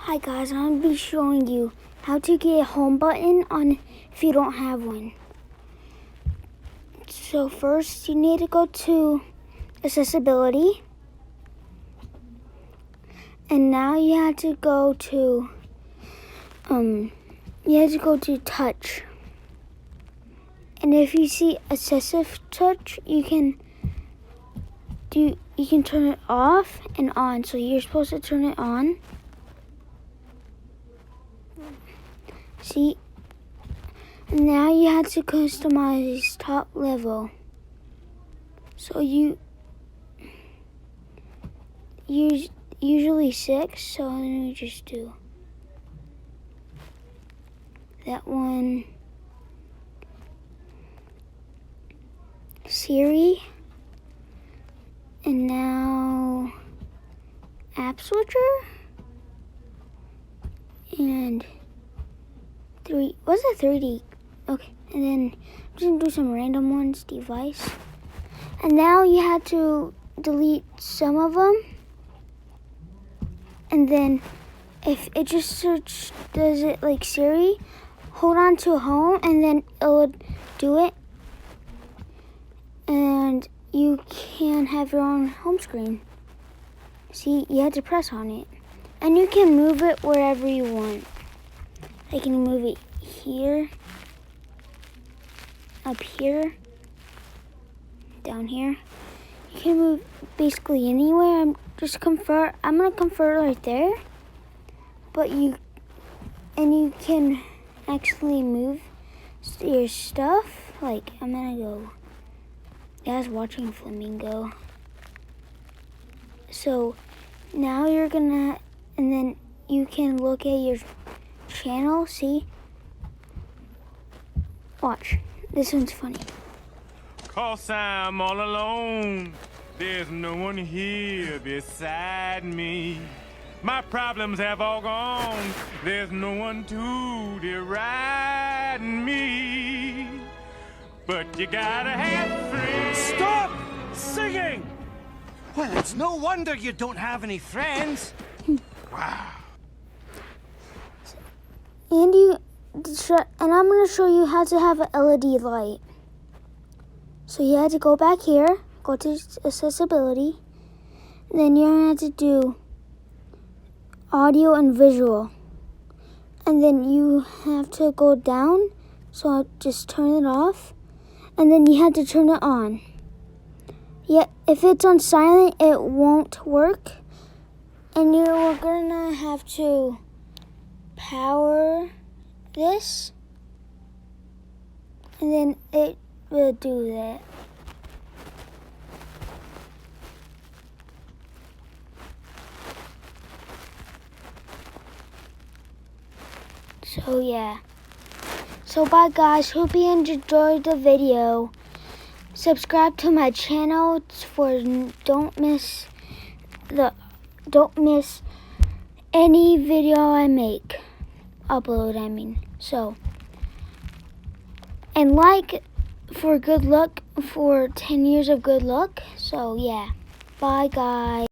Hi guys, I'm going to be showing you how to get a home button on if you don't have one. So first you need to go to accessibility. And now you have to go to touch. And if you see excessive touch, you can turn it off and on. So you're supposed to turn it on. See? And now you have to customize top level. So you use usually 6, so let me just do that one. Siri. And now app switcher. And 3, what's a 3D? Okay, and then I'm just gonna do some random ones, device. And now you have to delete some of them. And then if it just does it like Siri, hold on to home and then it would do it. And you can have your own home screen. See, you have to press on it. And you can move it wherever you want. I can move it here, up here, down here. You can move basically anywhere. I'm gonna convert right there. But you can actually move your stuff. Like I'm gonna go. Guys, watching Flamingo. So now you're gonna, and then you can look at your channel. See? Watch. This one's funny. 'Cause I'm all alone. There's no one here beside me. My problems have all gone. There's no one to deride me. But you gotta have friends. Stop singing! Well, it's no wonder you don't have any friends. Wow. And I'm going to show you how to have an LED light. So you have to go back here, go to accessibility, and then you're going to have to do audio and visual. And then you have to go down, so I'll just turn it off, and then you have to turn it on. Yeah, if it's on silent, it won't work, and you're going to have to power this, and then it will do that. So yeah. So bye guys, hope you enjoyed the video. Subscribe to my channel for don't miss any video I make. Upload, I mean. So, and like for good luck, for 10 years of good luck. So yeah, bye guys.